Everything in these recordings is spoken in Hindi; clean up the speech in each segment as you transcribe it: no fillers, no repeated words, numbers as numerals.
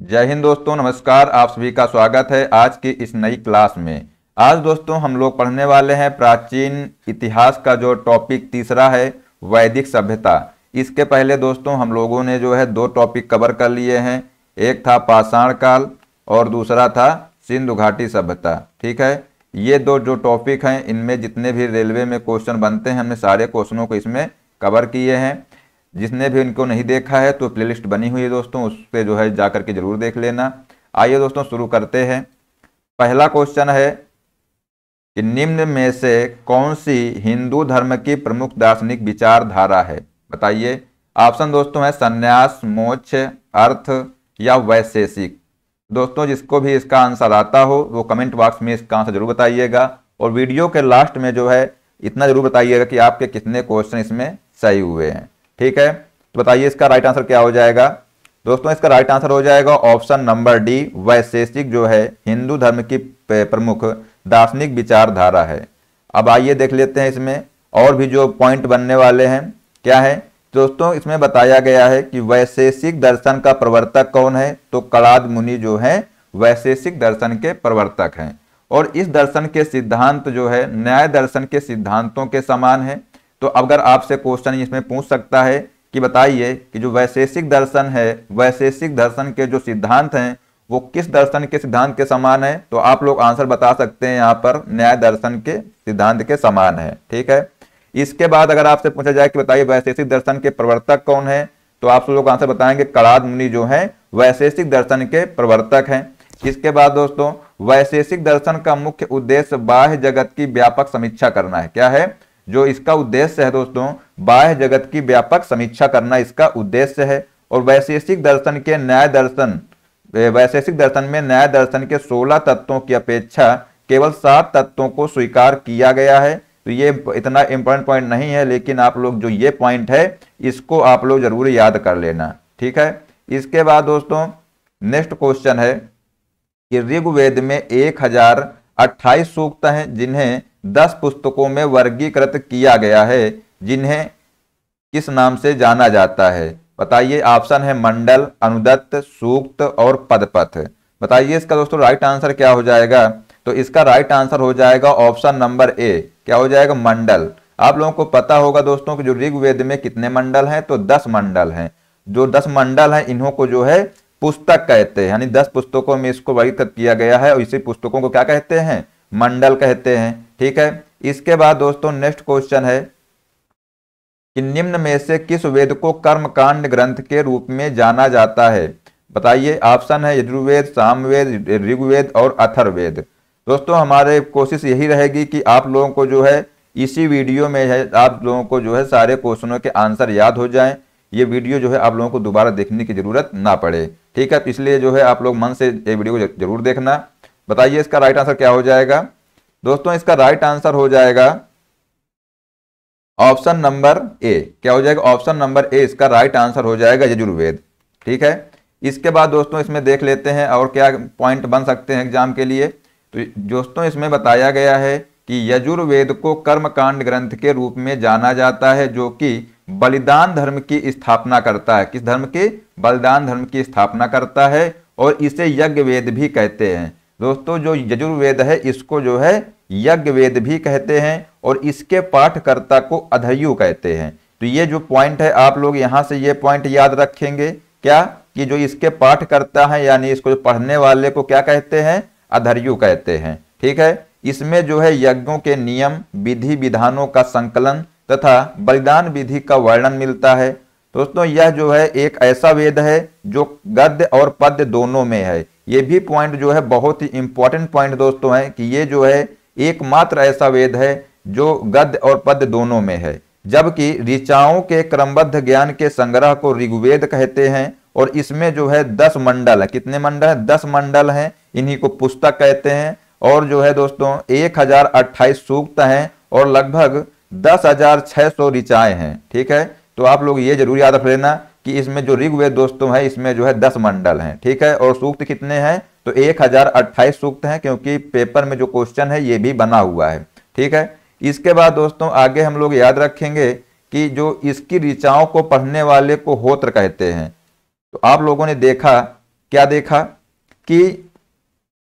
जय हिंद दोस्तों, नमस्कार। आप सभी का स्वागत है आज की इस नई क्लास में। आज दोस्तों हम लोग पढ़ने वाले हैं प्राचीन इतिहास का जो टॉपिक तीसरा है, वैदिक सभ्यता। इसके पहले दोस्तों हम लोगों ने जो है दो टॉपिक कवर कर लिए हैं। एक था पाषाण काल और दूसरा था सिंधु घाटी सभ्यता। ठीक है, ये दो जो टॉपिक हैं इनमें जितने भी रेलवे में क्वेश्चन बनते हैं हमने सारे क्वेश्चनों को इसमें कवर किए हैं। जिसने भी इनको नहीं देखा है तो प्लेलिस्ट बनी हुई है दोस्तों, उस पर जो है जा करके जरूर देख लेना। आइए दोस्तों शुरू करते हैं। पहला क्वेश्चन है कि निम्न में से कौन सी हिंदू धर्म की प्रमुख दार्शनिक विचारधारा है? बताइए। ऑप्शन दोस्तों है संन्यास, मोक्ष, अर्थ या वैशेषिक। दोस्तों जिसको भी इसका आंसर आता हो वो कमेंट बॉक्स में इसका आंसर जरूर बताइएगा, और वीडियो के लास्ट में जो है इतना जरूर बताइएगा कि आपके कितने क्वेश्चन इसमें सही हुए हैं। ठीक है, तो बताइए इसका राइट आंसर क्या हो जाएगा? दोस्तों इसका राइट आंसर हो जाएगा ऑप्शन नंबर डी, वैशेषिक जो है हिंदू धर्म की प्रमुख दार्शनिक विचारधारा है। अब आइए देख लेते हैं इसमें और भी जो पॉइंट बनने वाले हैं क्या है। दोस्तों इसमें बताया गया है कि वैशेषिक दर्शन का प्रवर्तक कौन है, तो कणाद मुनि जो है वैशेषिक दर्शन के प्रवर्तक हैं। और इस दर्शन के सिद्धांत जो है न्याय दर्शन के सिद्धांतों के समान है। तो अगर आपसे क्वेश्चन इसमें पूछ सकता है कि बताइए कि जो वैशेषिक दर्शन है, वैशेषिक दर्शन के जो सिद्धांत हैं वो किस दर्शन के सिद्धांत के समान है, तो आप लोग आंसर बता सकते हैं यहाँ पर न्याय दर्शन के सिद्धांत के समान है। ठीक है, इसके बाद अगर आपसे पूछा जाए कि बताइए वैशेषिक दर्शन के प्रवर्तक कौन है, तो आप लोग आंसर बताएंगे कणाद मुनि जो है वैशेषिक दर्शन के प्रवर्तक हैं। इसके बाद दोस्तों वैशेषिक दर्शन का मुख्य उद्देश्य बाह्य जगत की व्यापक समीक्षा करना है। क्या है जो इसका उद्देश्य है दोस्तों? बाह्य जगत की व्यापक समीक्षा करना इसका उद्देश्य है। और वैशेषिक दर्शन के न्याय दर्शन, वैशेषिक दर्शन में न्याय दर्शन के 16 तत्वों की अपेक्षा केवल 7 तत्वों को स्वीकार किया गया है। तो ये इतना इंपॉर्टेंट पॉइंट नहीं है, लेकिन आप लोग जो ये पॉइंट है इसको आप लोग जरूर याद कर लेना। ठीक है, इसके बाद दोस्तों नेक्स्ट क्वेश्चन है कि ऋग्वेद में 1028 सूक्त हैं जिन्हें 10 पुस्तकों में वर्गीकृत किया गया है, जिन्हें किस नाम से जाना जाता है? बताइए। ऑप्शन है मंडल, अनुदत्त, सूक्त और पदपथ। बताइए इसका दोस्तों राइट आंसर क्या हो जाएगा? तो इसका राइट आंसर हो जाएगा ऑप्शन नंबर ए, क्या हो जाएगा? मंडल। आप लोगों को पता होगा दोस्तों कि जो ऋग्वेद में कितने मंडल हैं, तो 10 मंडल हैं। जो 10 मंडल हैं इन्हों को जो है पुस्तक कहते हैं, यानी 10 पुस्तकों में इसको वर्गीकृत किया गया है और इसी पुस्तकों को क्या कहते हैं? मंडल कहते हैं। ठीक है, इसके बाद दोस्तों नेक्स्ट क्वेश्चन है कि निम्न में से किस वेद को कर्मकांड ग्रंथ के रूप में जाना जाता है? बताइए। ऑप्शन है यजुर्वेद, सामवेद, ऋग्वेद और अथर्ववेद। दोस्तों हमारे कोशिश यही रहेगी कि आप लोगों को जो है इसी वीडियो में है आप लोगों को जो है सारे क्वेश्चनों के आंसर याद हो जाएं। ये वीडियो जो है आप लोगों को दोबारा देखने की जरूरत ना पड़े। ठीक है, इसलिए जो है आप लोग मन से ये वीडियो को जरूर देखना। बताइए इसका राइट आंसर क्या हो जाएगा? दोस्तों इसका राइट आंसर हो जाएगा ऑप्शन नंबर ए। क्या हो जाएगा? ऑप्शन नंबर ए इसका राइट आंसर हो जाएगा, यजुर्वेद। ठीक है, इसके बाद दोस्तों इसमें देख लेते हैं और क्या पॉइंट बन सकते हैं एग्जाम के लिए। तो दोस्तों इसमें बताया गया है कि यजुर्वेद को कर्मकांड ग्रंथ के रूप में जाना जाता है, जो कि बलिदान धर्म की स्थापना करता है। किस धर्म की? बलिदान धर्म की स्थापना करता है, और इसे यज्ञ वेद भी कहते हैं। दोस्तों जो यजुर्वेद है इसको जो है यज्ञ वेद भी कहते हैं, और इसके पाठकर्ता को अधर्यु कहते हैं। तो ये जो पॉइंट है आप लोग यहां से ये पॉइंट याद रखेंगे, क्या कि जो इसके पाठकर्ता है यानी इसको जो पढ़ने वाले को क्या कहते हैं? अधर्यु कहते हैं। ठीक है, इसमें जो है यज्ञों के नियम, विधि विधानों का संकलन तथा बलिदान विधि का वर्णन मिलता है। दोस्तों यह जो है एक ऐसा वेद है जो गद्य और पद्य दोनों में है। ये भी पॉइंट जो है बहुत ही इंपॉर्टेंट पॉइंट दोस्तों है कि ये जो है एकमात्र ऐसा वेद है जो गद्य और पद्य दोनों में है। जबकि ऋचाओं के क्रमबद्ध ज्ञान के संग्रह को ऋग्वेद कहते हैं, और इसमें जो है 10 मंडल है। कितने मंडल है? 10 मंडल हैं, इन्हीं को पुस्तक कहते हैं। और जो है दोस्तों 1028 सूक्त हैं और लगभग 10,600 ऋचाएं हैं। ठीक है, तो आप लोग ये जरूर याद रख लेना कि इसमें जो ऋग्वेद दोस्तों है इसमें जो है 10 मंडल हैं। ठीक है, और सूक्त कितने हैं? तो 1028 सूक्त हैं, क्योंकि पेपर में जो क्वेश्चन है ये भी बना हुआ है। ठीक है, इसके बाद दोस्तों आगे हम लोग याद रखेंगे कि जो इसकी ऋचाओं को पढ़ने वाले को होत्र कहते हैं। तो आप लोगों ने देखा क्या देखा कि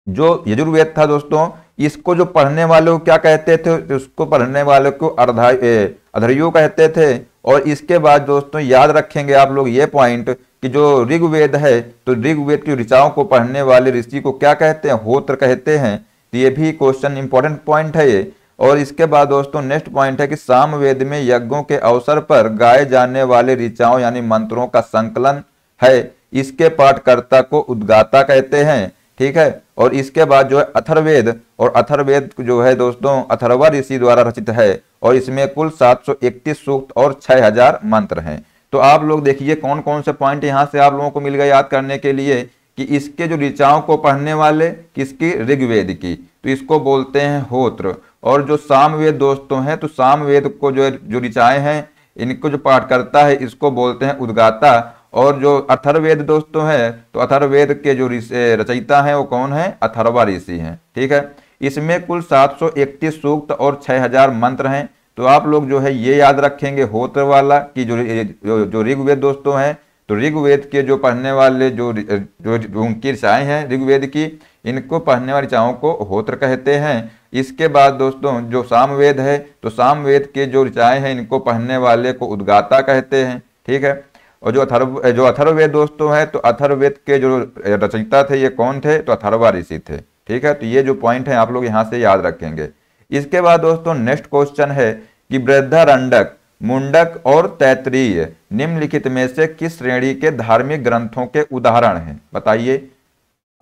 जो यजुर्वेद था दोस्तों, इसको जो पढ़ने वाले को क्या कहते थे, उसको पढ़ने वाले को अधर्यो कहते थे। और इसके बाद दोस्तों याद रखेंगे आप लोग ये पॉइंट कि जो ऋग्वेद है, तो ऋग्वेद की ऋचाओं को पढ़ने वाले ऋषि को क्या कहते हैं, होत्र कहते हैं। तो ये भी क्वेश्चन इंपॉर्टेंट पॉइंट है ये। और इसके बाद दोस्तों नेक्स्ट पॉइंट है कि सामवेद में यज्ञों के अवसर पर गाए जाने वाले ऋचाओं यानी मंत्रों का संकलन है, इसके पाठकर्ता को उद्गाता कहते हैं। ठीक है। और इसके बाद जो है अथर्ववेद, और अथर्ववेद जो है दोस्तों अथर्वा ऋषि द्वारा रचित है, और इसमें कुल 731 सूक्त और 6000 मंत्र हैं। तो आप लोग देखिए कौन कौन से पॉइंट यहाँ से आप लोगों को मिल गए याद करने के लिए कि इसके जो ऋचाओं को पढ़ने वाले किसकी, ऋग्वेद की, तो इसको बोलते हैं होत्र। और जो सामवेद दोस्तों हैं, तो सामवेद को जो ऋचाएं हैं इनको जो पाठ करता है इसको बोलते हैं उद्गाता। और जो अथर्ववेद दोस्तों है, तो अथर्ववेद के जो रचयिता हैं वो कौन है, अथर्वा ऋषि हैं। ठीक है। इसमें कुल 731 सूक्त और 6000 मंत्र हैं। तो आप लोग जो है ये याद रखेंगे होत्र वाला कि जो ऋग्वेद दोस्तों हैं, तो ऋग्वेद के जो पढ़ने वाले जो उनकी ऋचाएं हैं ऋग्वेद की, इनको पढ़ने वाली ऋचाओं को होत्र कहते हैं। इसके बाद दोस्तों जो सामवेद है, तो सामवेद के जो ऋचाएं हैं इनको पढ़ने वाले को उद्गाता कहते हैं। ठीक है। और जो अथर्ववेद दोस्तों है, तो अथर्ववेद के जो रचयिता थे ये कौन थे, तो अथर्वा ऋषि थे। ठीक है। तो ये जो पॉइंट है आप लोग यहाँ से याद रखेंगे। इसके बाद दोस्तों नेक्स्ट क्वेश्चन है कि बृहदारण्यक, मुंडक और तैत्तिरीय निम्नलिखित में से किस श्रेणी के धार्मिक ग्रंथों के उदाहरण हैं, बताइए।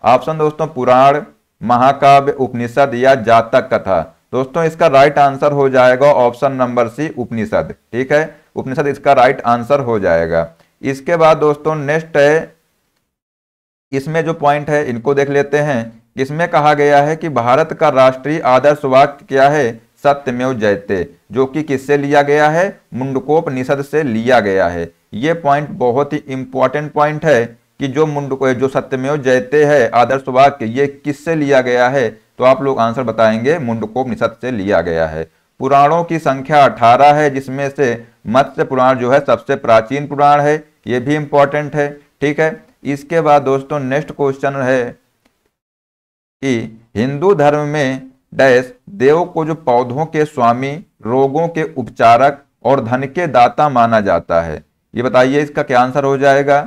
ऑप्शन दोस्तों पुराण, महाकाव्य, उपनिषद या जातक कथा। दोस्तों इसका राइट आंसर हो जाएगा ऑप्शन नंबर सी, उपनिषद। ठीक है। उपनिषद इसका राइट आंसर हो जाएगा। इसके बाद दोस्तों नेक्स्ट है, इसमें जो पॉइंट है इनको देख लेते हैं। इसमें कहा गया है कि भारत का राष्ट्रीय आदर्श वाक्य क्या है, सत्यमेव जयते, जो कि किससे लिया गया है, मुंडकोपनिषद से लिया गया है। ये पॉइंट बहुत ही इंपॉर्टेंट पॉइंट है कि जो सत्यमेव जयते है आदर्श वाक्य, ये किससे लिया गया है, तो आप लोग आंसर बताएंगे मुंडकोपनिषद से लिया गया है। पुराणों की संख्या 18 है, जिसमें से मत्स्य पुराण जो है सबसे प्राचीन पुराण है, ये भी इंपॉर्टेंट है। ठीक है। इसके बाद दोस्तों नेक्स्ट क्वेश्चन है कि हिंदू धर्म में डैश देव को जो पौधों के स्वामी, रोगों के उपचारक और धन के दाता माना जाता है, ये बताइए इसका क्या आंसर हो जाएगा।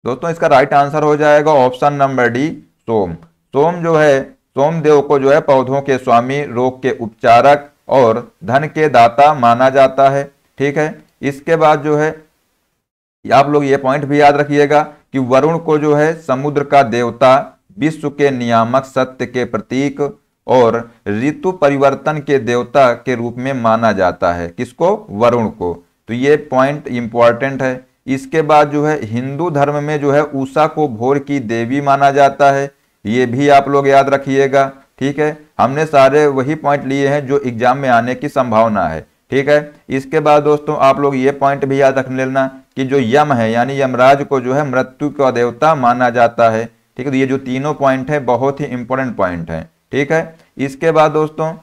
दोस्तों इसका राइट आंसर हो जाएगा ऑप्शन नंबर डी, सोम। सोम जो है, सोमदेव को जो है पौधों के स्वामी, रोग के उपचारक और धन के दाता माना जाता है। ठीक है। इसके बाद जो है आप लोग ये पॉइंट भी याद रखिएगा कि वरुण को जो है समुद्र का देवता, विश्व के नियामक, सत्य के प्रतीक और ऋतु परिवर्तन के देवता के रूप में माना जाता है। किसको, वरुण को। तो ये पॉइंट इंपॉर्टेंट है। इसके बाद जो है हिंदू धर्म में जो है उषा को भोर की देवी माना जाता है, ये भी आप लोग याद रखिएगा। ठीक है। हमने सारे वही पॉइंट लिए हैं जो एग्जाम में आने की संभावना है। ठीक है। इसके बाद दोस्तों आप लोग ये पॉइंट भी याद रख लेना कि जो यम है यानी यमराज को जो है मृत्यु का देवता माना जाता है। ठीक है। तो ये जो तीनों पॉइंट है बहुत ही इंपॉर्टेंट पॉइंट है। ठीक है। इसके बाद दोस्तों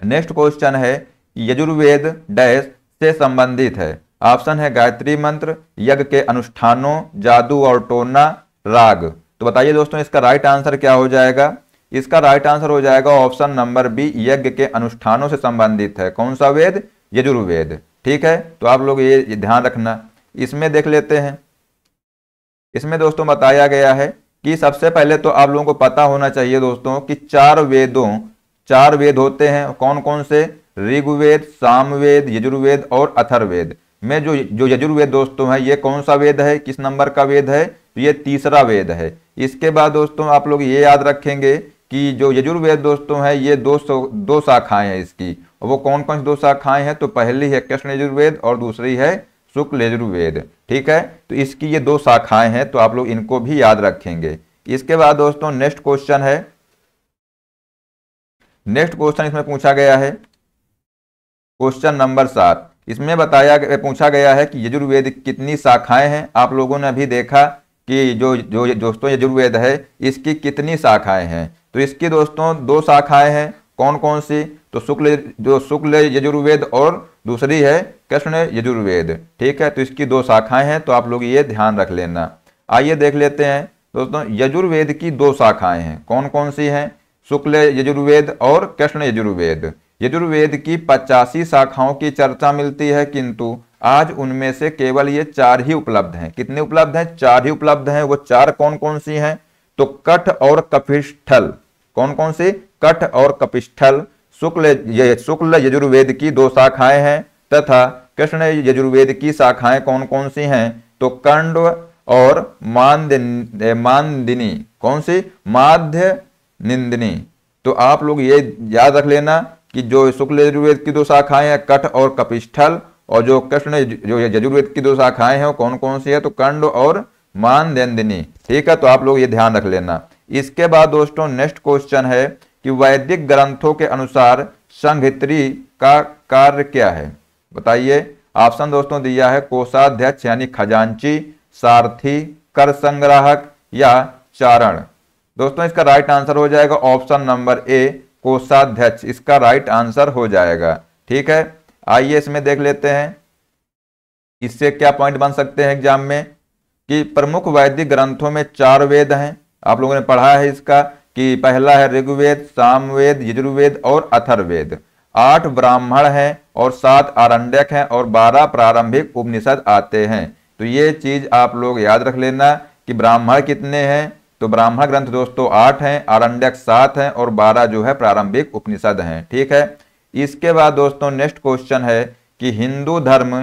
नेक्स्ट क्वेश्चन है यजुर्वेद डैश से संबंधित है। ऑप्शन है गायत्री मंत्र, यज्ञ के अनुष्ठानों, जादू और टोना, राग। तो बताइए दोस्तों इसका राइट आंसर क्या हो जाएगा। इसका राइट आंसर हो जाएगा ऑप्शन नंबर बी, यज्ञ के अनुष्ठानों से संबंधित है। कौन सा वेद, यजुर्वेद। ठीक है। तो आप लोग ये ध्यान रखना। इसमें देख लेते हैं। इसमें दोस्तों बताया गया है कि सबसे पहले तो आप लोगों को पता होना चाहिए दोस्तों कि 4 वेद होते हैं। कौन कौन से, ऋग्वेद, सामवेद, यजुर्वेद और अथर्ववेद में जो यजुर्वेद दोस्तों है ये कौन सा वेद है, किस नंबर का वेद है, तो ये तीसरा वेद है। इसके बाद दोस्तों आप लोग ये याद रखेंगे कि जो यजुर्वेद दोस्तों है ये दो शाखाएं हैं इसकी, और वो कौन कौन सी 2 शाखाएं हैं, तो पहली है कृष्ण यजुर्वेद और दूसरी है शुक्ल यजुर्वेद। ठीक है। तो इसकी ये 2 शाखाएं हैं, तो आप लोग इनको भी याद रखेंगे। इसके बाद दोस्तों नेक्स्ट क्वेश्चन इसमें पूछा गया है क्वेश्चन नंबर 7। इसमें पूछा गया है कि यजुर्वेद कितनी शाखाएं हैं। आप लोगों ने अभी देखा कि जो दोस्तों यजुर्वेद है इसकी कितनी शाखाएं हैं, तो इसकी दोस्तों 2 शाखाएं हैं। कौन कौन सी, तो शुक्ल यजुर्वेद और दूसरी है कृष्ण यजुर्वेद। ठीक है, तो इसकी 2 शाखाएं हैं, तो आप लोग ये ध्यान रख लेना। आइए देख लेते हैं दोस्तों, यजुर्वेद की 2 शाखाएं हैं, कौन कौन सी हैं? शुक्ल यजुर्वेद और कृष्ण यजुर्वेद। यजुर्वेद की 85 शाखाओं की चर्चा मिलती है, किंतु आज उनमें से केवल ये 4 ही उपलब्ध हैं। कितने उपलब्ध हैं? 4 ही उपलब्ध हैं। वो 4 कौन कौन सी हैं? तो कठ और कपिस्थल। कौन कौन सी? कठ और कपिस्थल। शुक्ल यजुर्वेद की 2 शाखाएं हैं, तथा कृष्ण यजुर्वेद की शाखाएं कौन कौन सी हैं? तो कंड और मानदिनी। कौन सी? माध्य निंदिनी। तो आप लोग ये याद रख लेना कि जो शुक्ल यजुर्वेद की 2 शाखाएं हैं कठ और कपिस्थल, और जो कृष्ण जो यजुर्वेद की 2 शाखाएं हैं वो कौन कौन सी है? तो कंड और मानदिनी। ठीक है, तो आप लोग ये ध्यान रख लेना। इसके बाद दोस्तों नेक्स्ट क्वेश्चन है कि वैदिक ग्रंथों के अनुसार संहित्री का कार्य क्या है? बताइए। ऑप्शन दोस्तों दिया है कोषाध्यक्ष यानी खजांची, सारथी, कर संग्राहक या चारण। दोस्तों इसका राइट आंसर हो जाएगा ऑप्शन नंबर ए, कोषाध्यक्ष, इसका राइट आंसर हो जाएगा। ठीक है, आइए इसमें देख लेते हैं इससे क्या पॉइंट बन सकते हैं एग्जाम में। कि प्रमुख वैदिक ग्रंथों में 4 वेद हैं, आप लोगों ने पढ़ा है इसका, कि पहला है ऋग्वेद, सामवेद, यजुर्वेद और अथर्ववेद। 8 ब्राह्मण हैं और 7 आरण्यक हैं और 12 प्रारंभिक उपनिषद आते हैं। तो ये चीज आप लोग याद रख लेना कि ब्राह्मण कितने हैं? तो ब्राह्मण ग्रंथ दोस्तों 8 हैं, आरण्यक 7 हैं और 12 जो है प्रारंभिक उपनिषद हैं। ठीक है, इसके बाद दोस्तों नेक्स्ट क्वेश्चन है कि हिंदू धर्म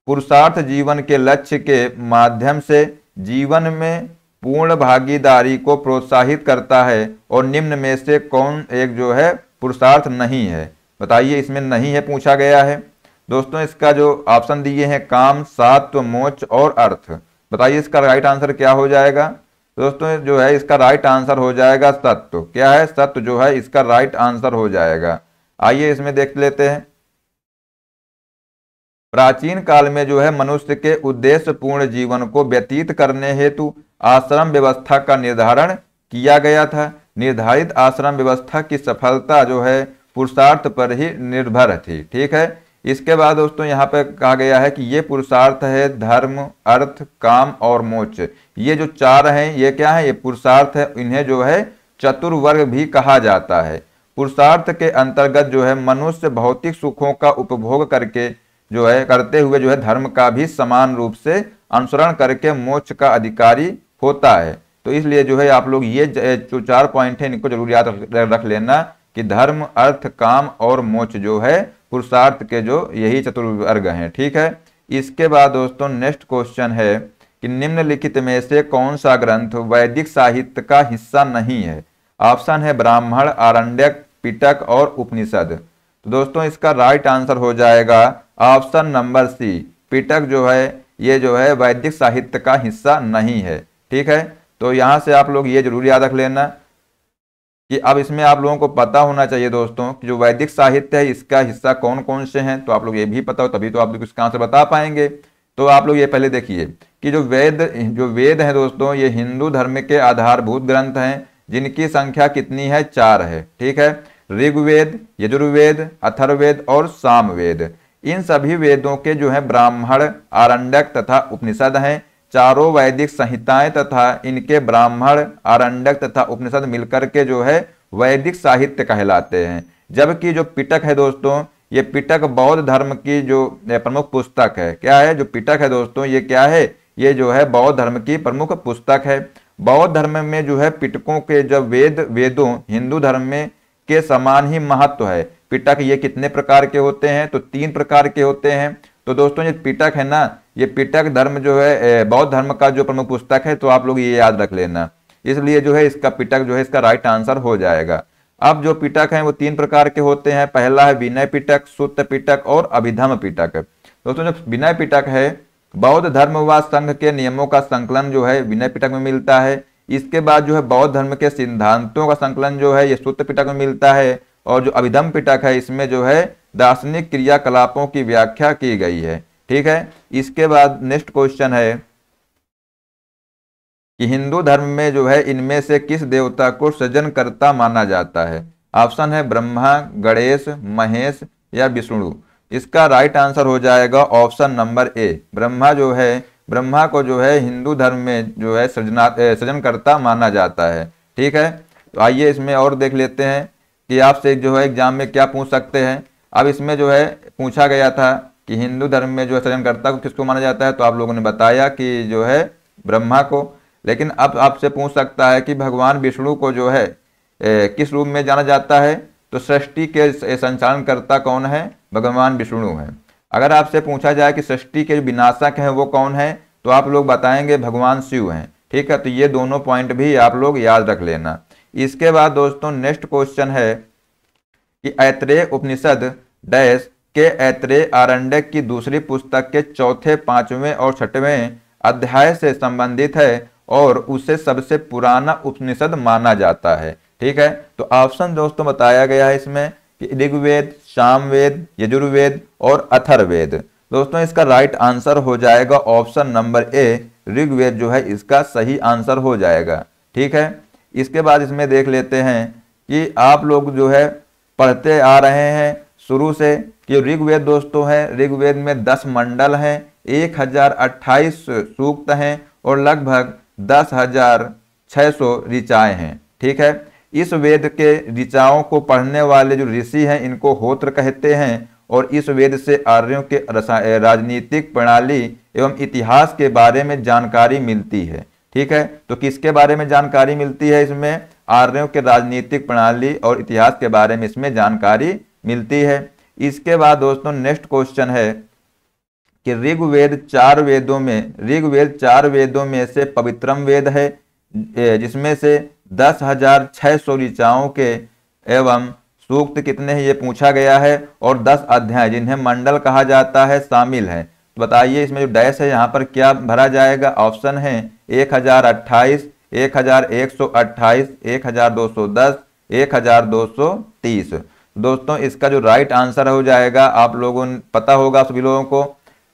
पुरुषार्थ जीवन के लक्ष्य के माध्यम से जीवन में पूर्ण भागीदारी को प्रोत्साहित करता है, और निम्न में से कौन एक जो है पुरुषार्थ नहीं है? बताइए, इसमें नहीं है पूछा गया है। दोस्तों इसका जो ऑप्शन दिए हैं काम, सात्व, मोक्ष और अर्थ। बताइए इसका राइट आंसर क्या हो जाएगा? दोस्तों जो है इसका राइट आंसर हो जाएगा सत्व। क्या है? सत्व जो है इसका राइट आंसर हो जाएगा। आइए इसमें देख लेते हैं। प्राचीन काल में जो है मनुष्य के उद्देश्य पूर्ण जीवन को व्यतीत करने हेतु आश्रम व्यवस्था का निर्धारण किया गया था। निर्धारित आश्रम व्यवस्था की सफलता जो है पुरुषार्थ पर ही निर्भर थी। ठीक है, इसके बाद दोस्तों यहाँ पे कहा गया है कि ये पुरुषार्थ है धर्म, अर्थ, काम और मोक्ष। ये जो 4 हैं ये क्या है? ये पुरुषार्थ है। इन्हें जो है चतुर्वर्ग भी कहा जाता है। पुरुषार्थ के अंतर्गत जो है मनुष्य भौतिक सुखों का उपभोग करके जो है करते हुए जो है धर्म का भी समान रूप से अनुसरण करके मोक्ष का अधिकारी होता है। तो इसलिए जो है आप लोग ये जो 4 पॉइंट है इनको जरूर याद रख लेना कि धर्म, अर्थ, काम और मोक्ष जो है पुरुषार्थ के जो यही चतुर्वर्ग हैं। ठीक है, इसके बाद दोस्तों नेक्स्ट क्वेश्चन है कि निम्नलिखित में से कौन सा ग्रंथ वैदिक साहित्य का हिस्सा नहीं है? ऑप्शन है ब्राह्मण, आरण्यक, पिटक और उपनिषद। तो दोस्तों इसका राइट आंसर हो जाएगा ऑप्शन नंबर सी, पिटक जो है ये जो है वैदिक साहित्य का हिस्सा नहीं है। ठीक है, तो यहां से आप लोग ये जरूर याद रख लेना कि अब इसमें आप लोगों को पता होना चाहिए दोस्तों कि जो वैदिक साहित्य है इसका हिस्सा कौन कौन से हैं। तो आप लोग ये भी पता हो तभी तो आप लोग इसका आंसर बता पाएंगे। तो आप लोग ये पहले देखिए कि जो वेद हैं दोस्तों ये हिंदू धर्म के आधारभूत ग्रंथ हैं, जिनकी संख्या कितनी है? 4 है। ठीक है, ऋग्वेद, यजुर्वेद, अथर्ववेद और सामवेद। इन सभी वेदों के जो है ब्राह्मण, आरण्यक तथा उपनिषद हैं। चारों वैदिक संहिताएं तथा इनके ब्राह्मण, आरण्यक तथा उपनिषद मिलकर के जो है वैदिक साहित्य कहलाते हैं। जबकि जो पिटक है दोस्तों ये पिटक बौद्ध धर्म की जो प्रमुख पुस्तक है। क्या है? जो पिटक है दोस्तों ये क्या है? ये जो है बौद्ध धर्म की प्रमुख पुस्तक है। बौद्ध धर्म में जो है पिटकों के जब वेदों हिंदू धर्म में के समान ही महत्व है। पिटक ये कितने प्रकार के होते हैं? तो 3 प्रकार के होते हैं। तो दोस्तों ये पिटक है ना, ये पिटक धर्म जो है बौद्ध धर्म का जो प्रमुख पुस्तक है, तो आप लोग ये याद रख लेना। इसलिए जो है इसका पिटक जो है इसका राइट आंसर हो जाएगा। अब जो पिटक है वो 3 प्रकार के होते हैं। पहला है विनय पिटक, सुत्त पिटक और अभिधम पिटक। दोस्तों जो विनय पिटक है बौद्ध धर्म व संघ के नियमों का संकलन जो है विनय पिटक में मिलता है। इसके बाद जो है बौद्ध धर्म के सिद्धांतों का संकलन जो है ये सुत्त पिटक में मिलता है। और जो अभिधम पिटक है इसमें जो है दार्शनिक क्रियाकलापों की व्याख्या की गई है। ठीक है, इसके बाद नेक्स्ट क्वेश्चन है कि हिंदू धर्म में जो है इनमें से किस देवता को सृजनकर्ता माना जाता है? ऑप्शन है ब्रह्मा, गणेश, महेश या विष्णु। इसका राइट आंसर हो जाएगा ऑप्शन नंबर ए। ब्रह्मा को जो है हिंदू धर्म में जो है सृजनकर्ता माना जाता है। ठीक है, तो आइए इसमें और देख लेते हैं कि आपसे जो है एग्जाम में क्या पूछ सकते हैं। अब इसमें जो है पूछा गया था कि हिंदू धर्म में जो है सृजनकर्ता को किसको माना जाता है, तो आप लोगों ने बताया कि जो है ब्रह्मा को। लेकिन अब आपसे पूछ सकता है कि भगवान विष्णु को जो है किस रूप में जाना जाता है, तो सृष्टि के संचालनकर्ता कौन है, भगवान विष्णु है। अगर आपसे पूछा जाए कि सृष्टि के विनाशक हैं वो कौन है, तो आप लोग बताएंगे भगवान शिव हैं। ठीक है, तो ये दोनों पॉइंट भी आप लोग याद रख लेना। इसके बाद दोस्तों नेक्स्ट क्वेश्चन है कि ऐत्रेय उपनिषद डैश के ऐत्रेय आरण्यक की दूसरी पुस्तक के चौथे, पांचवें और छठवें अध्याय से संबंधित है और उसे सबसे पुराना उपनिषद माना जाता है। ठीक है, तो ऑप्शन दोस्तों बताया गया है इसमें कि ऋग्वेद, सामवेद, यजुर्वेद और अथर्ववेद। दोस्तों इसका राइट आंसर हो जाएगा ऑप्शन नंबर ए, ऋग्वेद जो है इसका सही आंसर हो जाएगा। ठीक है, इसके बाद इसमें देख लेते हैं कि आप लोग जो है पढ़ते आ रहे हैं शुरू से कि ऋग्वेद दोस्तों है, ऋग्वेद में 10 मंडल हैं, 1028 सूक्त हैं और लगभग 10,600 ऋचाएं हैं। ठीक है, इस वेद के ऋचाओं को पढ़ने वाले जो ऋषि हैं इनको होत्र कहते हैं और इस वेद से आर्यों के राजनीतिक प्रणाली एवं इतिहास के बारे में जानकारी मिलती है। ठीक है, तो किसके बारे में जानकारी मिलती है इसमें, आर्यों के राजनीतिक प्रणाली और इतिहास के बारे में इसमें जानकारी मिलती है। इसके बाद दोस्तों नेक्स्ट क्वेश्चन है कि ऋग्वेद 4 वेदों में से पवित्रम वेद है, जिसमें से 10,600 ऋचाओं के एवं सूक्त कितने हैं ये पूछा गया है और 10 अध्याय जिन्हें मंडल कहा जाता है शामिल हैं। तो बताइए इसमें जो डैश है यहाँ पर क्या भरा जाएगा। ऑप्शन है 1028, 1128, 1210, 1230। दोस्तों इसका जो राइट आंसर हो जाएगा, आप लोगों ने पता होगा सभी लोगों को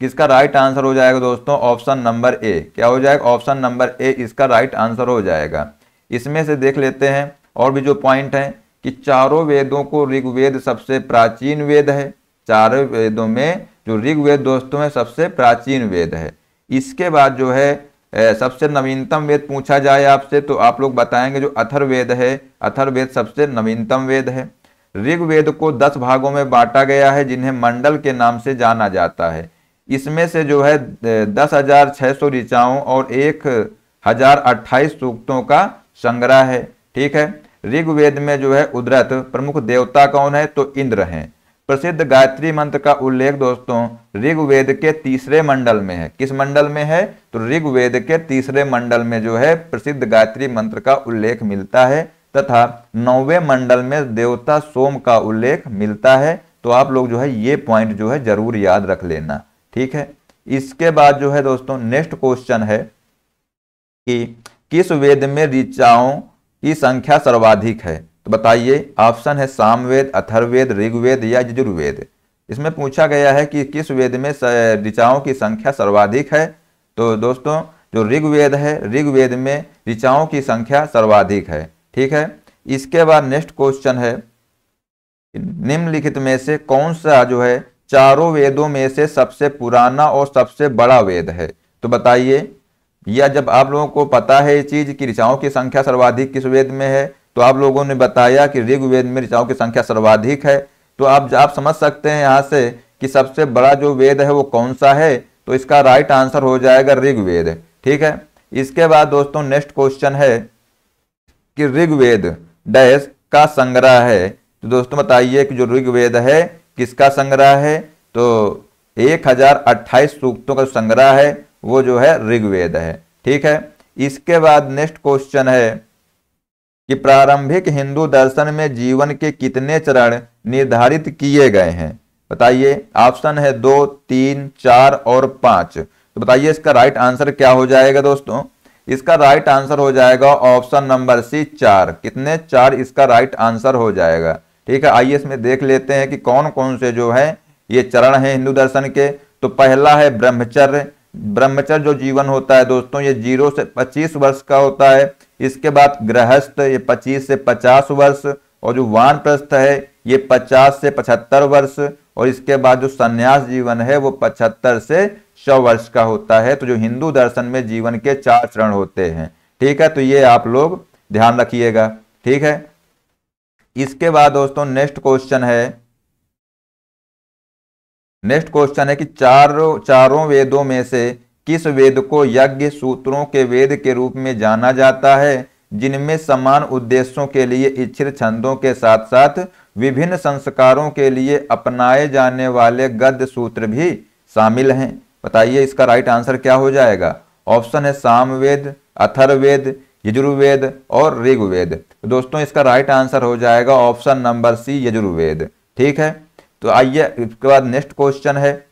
किसका राइट आंसर हो जाएगा दोस्तों, ऑप्शन नंबर ए। क्या हो जाएगा, ऑप्शन नंबर ए इसका राइट आंसर हो जाएगा। इसमें से देख लेते हैं और भी जो पॉइंट हैं कि चारों वेदों को ऋग्वेद सबसे प्राचीन वेद है। चारों वेदों में जो ऋग्वेद दोस्तों है सबसे प्राचीन वेद है। इसके बाद जो है सबसे नवीनतम वेद पूछा जाए आपसे, तो आप लोग बताएंगे जो अथर्ववेद है, अथर्ववेद सबसे नवीनतम वेद है। ऋग्वेद को 10 भागों में बांटा गया है जिन्हें मंडल के नाम से जाना जाता है। इसमें से जो है 10,600 ऋचाओं और 1,028 सूक्तों का संग्रह है। ठीक है, ऋग्वेद में जो है उद्रत प्रमुख देवता कौन है, तो इंद्र हैं। प्रसिद्ध गायत्री मंत्र का उल्लेख दोस्तों ऋग्वेद के 3रे मंडल में है। किस मंडल में है, तो ऋग्वेद के 3रे मंडल में जो है प्रसिद्ध गायत्री मंत्र का उल्लेख मिलता है तथा 9वें मंडल में देवता सोम का उल्लेख मिलता है। तो आप लोग जो है ये पॉइंट जो है जरूर याद रख लेना। ठीक है, इसके बाद जो है दोस्तों नेक्स्ट क्वेश्चन है कि किस वेद में ऋचाओं की संख्या सर्वाधिक है। तो बताइए, ऑप्शन है सामवेद, अथर्ववेद, ऋग्वेद या यजुर्वेद। इसमें पूछा गया है कि किस वेद में ऋचाओं की संख्या सर्वाधिक है। तो दोस्तों जो ऋग्वेद है, ऋग्वेद में ऋचाओं की संख्या सर्वाधिक है। ठीक है, इसके बाद नेक्स्ट क्वेश्चन है निम्नलिखित में से कौन सा जो है चारों वेदों में से सबसे पुराना और सबसे बड़ा वेद है। तो बताइए, या जब आप लोगों को पता है ये चीज कि ऋचाओं की संख्या सर्वाधिक किस वेद में है, तो आप लोगों ने बताया कि ऋग्वेद में ऋचाओं की संख्या सर्वाधिक है। तो आप समझ सकते हैं यहाँ से कि सबसे बड़ा जो वेद है वो कौन सा है, तो इसका राइट आंसर हो जाएगा ऋग्वेद। ठीक है, इसके बाद दोस्तों नेक्स्ट क्वेश्चन है कि ऋग्वेद डैश का संग्रह है। तो दोस्तों बताइए कि जो ऋग्वेद है किसका संग्रह है, तो 1028 सूक्तों का संग्रह है वो जो है ऋग्वेद है। ठीक है, इसके बाद नेक्स्ट क्वेश्चन है कि प्रारंभिक हिंदू दर्शन में जीवन के कितने चरण निर्धारित किए गए हैं। बताइए, ऑप्शन है 2, 3, 4 और 5। तो बताइए इसका राइट आंसर क्या हो जाएगा दोस्तों। इसका राइट आंसर हो जाएगा ऑप्शन नंबर सी 4। कितने, 4 इसका राइट आंसर हो जाएगा। ठीक है, आइए इसमें देख लेते हैं कि कौन कौन से जो है ये चरण है हिंदू दर्शन के। तो पहला है ब्रह्मचर्य। ब्रह्मचर्य जो जीवन होता है दोस्तों ये 0 से 25 वर्ष का होता है। इसके बाद गृहस्थ ये 25 से 50 वर्ष और जो वानप्रस्थ है ये 50 से 75 वर्ष और इसके बाद जो संन्यास जीवन है वो 75 से 100 वर्ष का होता है। तो जो हिंदू दर्शन में जीवन के 4 चरण होते हैं, ठीक है, तो ये आप लोग ध्यान रखिएगा, ठीक है। इसके बाद दोस्तों नेक्स्ट क्वेश्चन है कि चारों वेदों में से किस वेद को यज्ञ सूत्रों के वेद के रूप में जाना जाता है, जिनमें समान उद्देश्यों के लिए इच्छित छंदों के साथ साथ विभिन्न संस्कारों के लिए अपनाए जाने वाले गद्य सूत्र भी शामिल हैं। बताइए इसका राइट आंसर क्या हो जाएगा। ऑप्शन है सामवेद, अथर्ववेद, यजुर्वेद और ऋग्वेद। तो दोस्तों इसका राइट आंसर हो जाएगा ऑप्शन नंबर सी, यजुर्वेद, ठीक है। तो आइए इसके बाद नेक्स्ट क्वेश्चन है,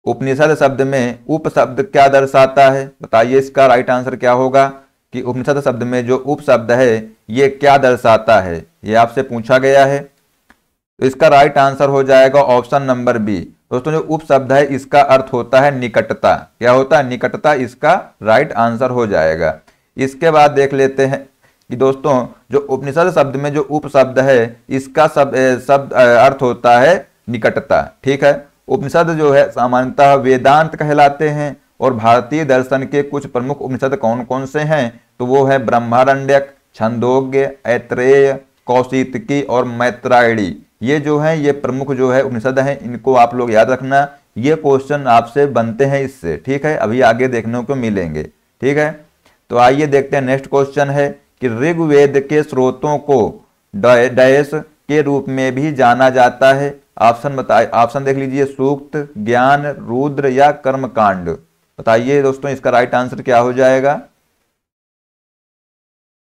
उपनिषद शब्द में उप शब्द क्या दर्शाता है। बताइए इसका राइट आंसर क्या होगा कि उपनिषद शब्द में जो उप शब्द है ये क्या दर्शाता है, ये आपसे पूछा गया है। तो इसका राइट आंसर हो जाएगा ऑप्शन नंबर बी। दोस्तों जो उप शब्द है इसका अर्थ होता है निकटता। क्या होता है, निकटता, इसका राइट आंसर हो जाएगा। इसके बाद देख लेते हैं कि दोस्तों जो उपनिषद शब्द में जो उप शब्द है इसका शब्द अर्थ होता है निकटता, ठीक है। उपनिषद जो है सामान्यतः वेदांत कहलाते हैं और भारतीय दर्शन के कुछ प्रमुख उपनिषद कौन कौन से हैं, तो वो है ब्रह्मारण्यक, छंदोग्य, ऐत्रेय, कौशितकी और मैत्रायणी। ये जो है ये प्रमुख जो है उपनिषद हैं, इनको आप लोग याद रखना। ये क्वेश्चन आपसे बनते हैं इससे, ठीक है, अभी आगे देखने को मिलेंगे, ठीक है। तो आइए देखते हैं नेक्स्ट क्वेश्चन है कि ऋग्वेद के स्रोतों को डैश के रूप में भी जाना जाता है। ऑप्शन देख लीजिए, सूक्त, ज्ञान, रुद्र या कर्मकांड। बताइए दोस्तों इसका राइट आंसर क्या हो जाएगा।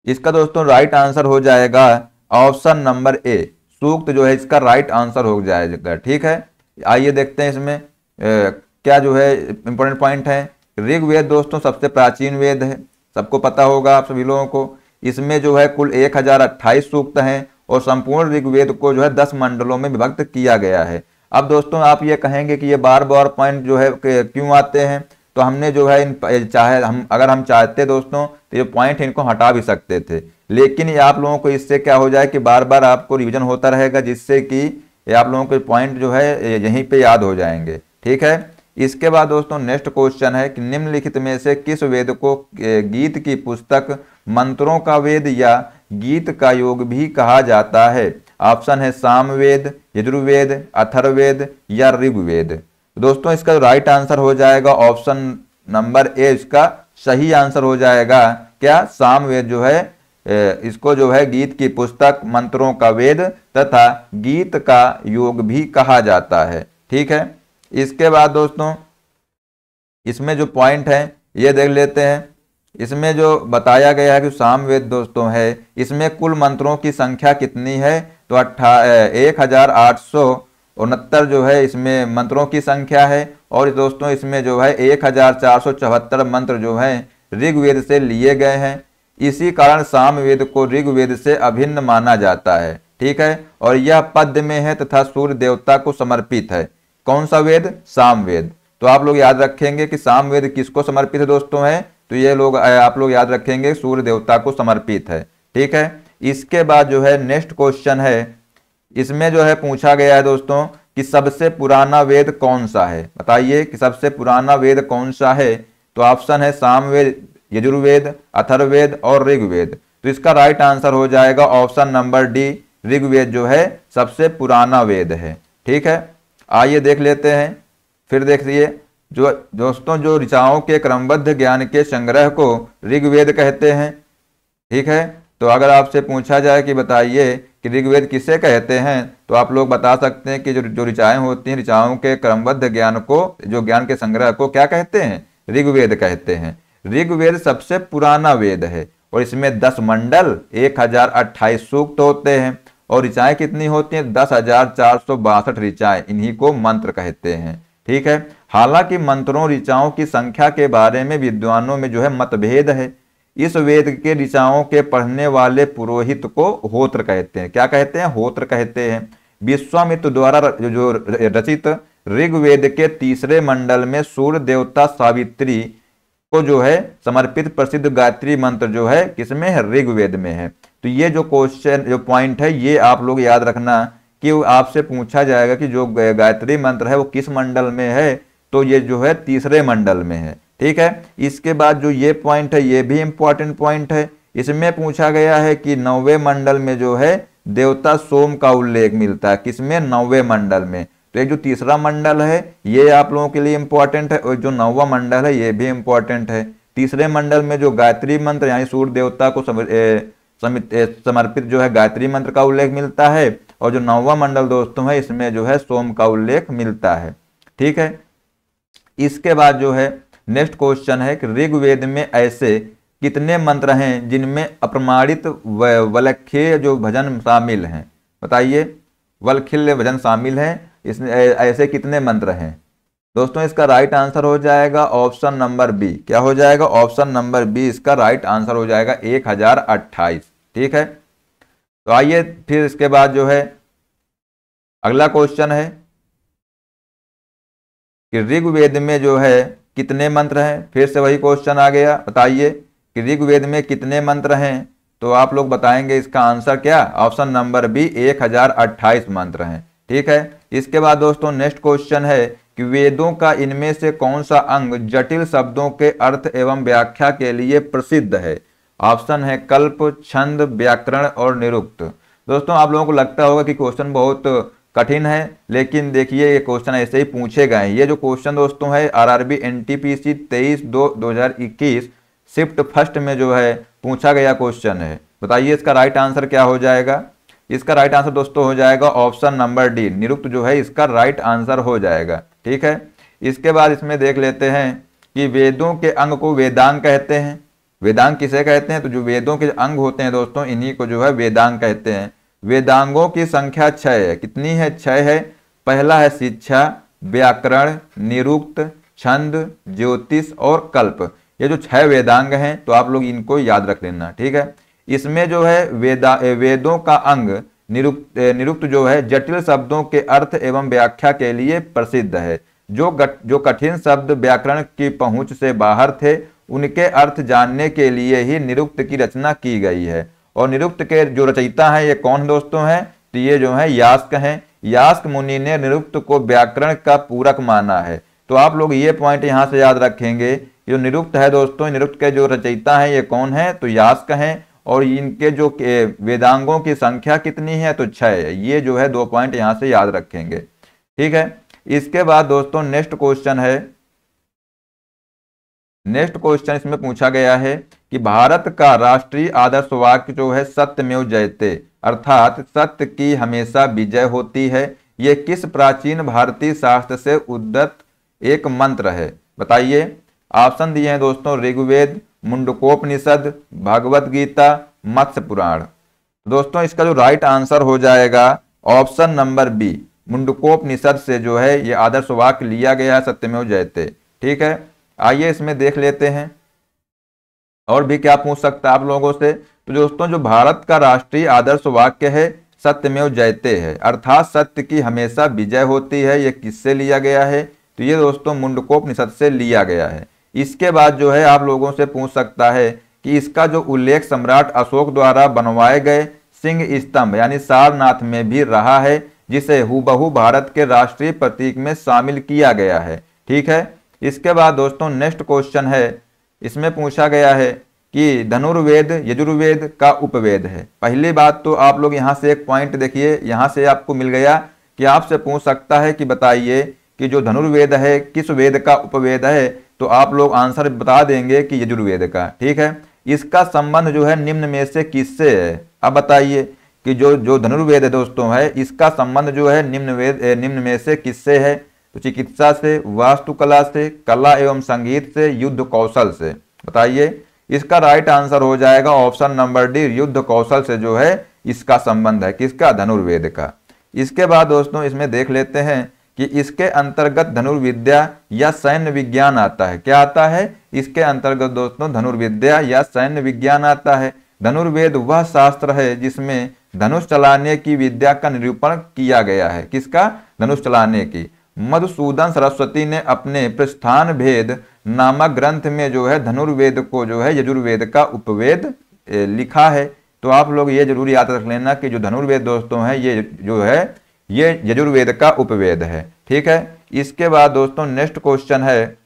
इसका दोस्तों राइट आंसर हो जाएगा ऑप्शन नंबर ए, सूक्त जो है इसका राइट आंसर हो जाएगा, ठीक है। आइए देखते हैं इसमें क्या जो है इंपॉर्टेंट पॉइंट है। ऋग्वेद दोस्तों सबसे प्राचीन वेद है, सबको पता होगा आप सभी लोगों को। इसमें जो है कुल 1028 सूक्त हैं और संपूर्ण ऋग्वेद को जो है 10 मंडलों में विभक्त किया गया है। अब दोस्तों आप ये कहेंगे कि ये बार बार पॉइंट जो है क्यों आते हैं, तो हमने जो है अगर हम चाहते दोस्तों तो ये पॉइंट इनको हटा भी सकते थे, लेकिन ये आप लोगों को इससे क्या हो जाए कि बार बार आपको रिवीजन होता रहेगा, जिससे कि ये आप लोगों के पॉइंट जो है यहीं पे याद हो जाएंगे, ठीक है। इसके बाद दोस्तों नेक्स्ट क्वेश्चन है कि निम्नलिखित में से किस वेद को गीत की पुस्तक, मंत्रों का वेद या गीत का योग भी कहा जाता है। ऑप्शन है सामवेद, यजुर्वेद, अथर्ववेद या ऋग्वेद। दोस्तों इसका राइट आंसर हो जाएगा ऑप्शन नंबर ए, इसका सही आंसर हो जाएगा क्या, सामवेद जो है इसको जो है गीत की पुस्तक, मंत्रों का वेद तथा गीत का योग भी कहा जाता है, ठीक है। इसके बाद दोस्तों इसमें जो पॉइंट है ये देख लेते हैं। इसमें जो बताया गया है कि सामवेद दोस्तों है, इसमें कुल मंत्रों की संख्या कितनी है, तो 1869 जो है इसमें मंत्रों की संख्या है। और दोस्तों इसमें जो है 1474 मंत्र जो है ऋग्वेद से लिए गए हैं। इसी कारण सामवेद को ऋग्वेद से अभिन्न माना जाता है, ठीक है। और यह पद्य में है तथा सूर्य देवता को समर्पित है। कौन सा वेद, सामवेद। तो आप लोग याद रखेंगे कि सामवेद किसको समर्पित है दोस्तों है, तो ये लोग आप लोग याद रखेंगे सूर्य देवता को समर्पित है, ठीक है। इसके बाद जो है नेक्स्ट क्वेश्चन है, इसमें जो है पूछा गया है दोस्तों कि सबसे पुराना वेद कौन सा है। बताइए कि सबसे पुराना वेद कौन सा है, तो ऑप्शन है सामवेद, यजुर्वेद, अथर्ववेद और ऋग्वेद। तो इसका राइट आंसर हो जाएगा ऑप्शन नंबर डी, ऋग्वेद जो है सबसे पुराना वेद है, ठीक है। आइए देख लेते हैं, फिर देखिए जो दोस्तों जो ऋचाओं के क्रमबद्ध ज्ञान के संग्रह को ऋग्वेद कहते हैं, ठीक है। तो अगर आपसे पूछा जाए कि बताइए कि ऋग्वेद किसे कहते हैं, तो आप लोग बता सकते हैं कि जो ऋचाएं होती हैं, ऋचाओं के क्रमबद्ध ज्ञान को, जो ज्ञान के संग्रह को क्या कहते हैं, ऋग्वेद कहते हैं। ऋग्वेद सबसे पुराना वेद है और इसमें 10 मंडल, 1028 सूक्त होते हैं और ऋचाएं कितनी होती हैं, 10,462 ऋचाएं, इन्हीं को मंत्र कहते हैं, ठीक है। हालांकि मंत्रों ऋचाओं की संख्या के बारे में विद्वानों में जो है मतभेद है। इस वेद के ऋचाओं के पढ़ने वाले पुरोहित को होत्र कहते हैं। क्या कहते हैं, होत्र कहते हैं। विश्वामित्र द्वारा जो रचित ऋग्वेद के 3रे मंडल में सूर्य देवता सावित्री को जो है समर्पित प्रसिद्ध गायत्री मंत्र जो है किसमें है, ऋग्वेद में है। तो ये जो क्वेश्चन जो पॉइंट है ये आप लोग याद रखना कि आपसे पूछा जाएगा कि जो गायत्री मंत्र है वो किस मंडल में है, तो ये जो है तीसरे मंडल में है। ठीक है, इसके बाद जो ये पॉइंट है ये भी इंपॉर्टेंट पॉइंट है। इसमें पूछा गया है कि 9वें मंडल में जो है देवता सोम का उल्लेख मिलता है, किसमें? 9वें मंडल में। तो एक जो तीसरा मंडल है ये आप लोगों के लिए इंपॉर्टेंट है, और जो 9वां मंडल है ये भी इंपॉर्टेंट है। तीसरे मंडल में जो गायत्री मंत्र यानी सूर्य देवता को समर्पित जो है गायत्री मंत्र का उल्लेख मिलता है, और जो 9वां मंडल दोस्तों है इसमें जो है सोम का उल्लेख मिलता है। ठीक है, इसके बाद जो है नेक्स्ट क्वेश्चन है कि ऋग्वेद में ऐसे कितने मंत्र हैं जिनमें अप्रमाणित वलख्य जो भजन शामिल हैं? बताइए, वलखिल्य भजन शामिल हैं, इसमें ऐसे कितने मंत्र हैं? दोस्तों इसका राइट आंसर हो जाएगा ऑप्शन नंबर बी। क्या हो जाएगा? ऑप्शन नंबर बी इसका राइट आंसर हो जाएगा, 1028। ठीक है, तो आइए फिर इसके बाद जो है अगला क्वेश्चन है कि ऋग्वेद में जो है कितने मंत्र हैं? फिर से वही क्वेश्चन आ गया। बताइए कि ऋग्वेद में कितने मंत्र हैं? तो आप लोग बताएंगे इसका आंसर क्या? ऑप्शन नंबर बी, 1028 मंत्र हैं। ठीक है, इसके बाद दोस्तों नेक्स्ट क्वेश्चन है कि वेदों का इनमें से कौन सा अंग जटिल शब्दों के अर्थ एवं व्याख्या के लिए प्रसिद्ध है? ऑप्शन है कल्प, छंद, व्याकरण और निरुक्त। दोस्तों आप लोगों को लगता होगा कि क्वेश्चन बहुत कठिन है, लेकिन देखिए ये क्वेश्चन ऐसे ही पूछे गए हैं। ये जो क्वेश्चन दोस्तों है आरआरबी एनटीपीसी 23/2/2021 शिफ्ट फर्स्ट में जो है पूछा गया क्वेश्चन है। बताइए इसका राइट आंसर क्या हो जाएगा? इसका राइट आंसर दोस्तों हो जाएगा ऑप्शन नंबर डी, निरुक्त जो है इसका राइट आंसर हो जाएगा। ठीक है, इसके बाद इसमें देख लेते हैं कि वेदों के अंग को वेदांग कहते हैं। वेदांग किसे कहते हैं? तो जो वेदों के अंग होते हैं दोस्तों इन्हीं को जो है वेदांग कहते हैं। वेदांगों की संख्या 6 है। कितनी है? 6 है। पहला है शिक्षा, व्याकरण, निरुक्त, छंद, ज्योतिष और कल्प। ये जो 6 वेदांग हैं तो आप लोग इनको याद रख लेना। ठीक है, इसमें जो है वेदों का अंग निरुक्त जो है जटिल शब्दों के अर्थ एवं व्याख्या के लिए प्रसिद्ध है। जो कठिन शब्द व्याकरण की पहुंच से बाहर थे उनके अर्थ जानने के लिए ही निरुक्त की रचना की गई है। और निरुक्त के जो रचयिता हैं ये कौन दोस्तों हैं? तो ये जो है यास्क हैं। यास्क मुनि ने निरुक्त को व्याकरण का पूरक माना है। तो आप लोग ये पॉइंट यहाँ से याद रखेंगे, जो निरुक्त है दोस्तों, निरुक्त के जो रचयिता हैं ये कौन है? तो यास्क हैं। और इनके जो वेदांगों की संख्या कितनी है? तो 6 है। ये जो है 2 पॉइंट यहाँ से याद रखेंगे। ठीक है, इसके बाद दोस्तों नेक्स्ट क्वेश्चन है। नेक्स्ट क्वेश्चन इसमें पूछा गया है कि भारत का राष्ट्रीय आदर्श वाक्य जो है सत्यमेव जयते, अर्थात सत्य की हमेशा विजय होती है, ये किस प्राचीन भारतीय शास्त्र से उद्धृत एक मंत्र है? बताइए। ऑप्शन दिए हैं दोस्तों ऋग्वेद, मुंडकोपनिषद, भगवत गीता, मत्स्य पुराण। दोस्तों इसका जो राइट आंसर हो जाएगा ऑप्शन नंबर बी, मुंडकोपनिषद से जो है ये आदर्श वाक्य लिया गया है, सत्यमेव जयते। ठीक है, आइए इसमें देख लेते हैं और भी क्या पूछ सकता है आप लोगों से। तो दोस्तों जो भारत का राष्ट्रीय आदर्श वाक्य है सत्यमेव जयते है, अर्थात सत्य की हमेशा विजय होती है, ये किससे लिया गया है? तो ये दोस्तों मुंडकोपनिषद से लिया गया है। इसके बाद जो है आप लोगों से पूछ सकता है कि इसका जो उल्लेख सम्राट अशोक द्वारा बनवाए गए सिंह स्तंभ यानी सारनाथ में भी रहा है, जिसे हूबहू भारत के राष्ट्रीय प्रतीक में शामिल किया गया है। ठीक है, इसके बाद दोस्तों नेक्स्ट क्वेश्चन है, इसमें पूछा गया है कि धनुर्वेद यजुर्वेद का उपवेद है। पहली बात तो आप लोग यहाँ से एक पॉइंट देखिए, यहाँ से आपको मिल गया कि आपसे पूछ सकता है कि बताइए कि जो धनुर्वेद है किस वेद का उपवेद है? तो आप लोग आंसर बता देंगे कि यजुर्वेद का। ठीक है, इसका संबंध जो है निम्न में से किससे है? अब बताइए कि जो धनुर्वेद है दोस्तों है इसका संबंध जो है निम्न में से किससे है? तो चिकित्सा से, वास्तुकला से, कला एवं संगीत से, युद्ध कौशल से। बताइए, इसका राइट आंसर हो जाएगा ऑप्शन नंबर डी, युद्ध कौशल से जो है इसका संबंध है। किसका? धनुर्वेद का। इसके बाद दोस्तों इसमें देख लेते हैं कि इसके अंतर्गत धनुर्विद्या या सैन्य विज्ञान आता है। क्या आता है? इसके अंतर्गत दोस्तों धनुर्विद्या या सैन्य विज्ञान आता है। धनुर्वेद वह शास्त्र है जिसमें धनुष चलाने की विद्या का निरूपण किया गया है। किसका? धनुष चलाने की। मधुसूदन सरस्वती ने अपने प्रस्थान भेद नामक ग्रंथ में जो है धनुर्वेद को जो है यजुर्वेद का उपवेद लिखा है। तो आप लोग ये जरूर याद रख लेना कि जो धनुर्वेद दोस्तों है ये जो है ये यजुर्वेद का उपवेद है। ठीक है, इसके बाद दोस्तों नेक्स्ट क्वेश्चन है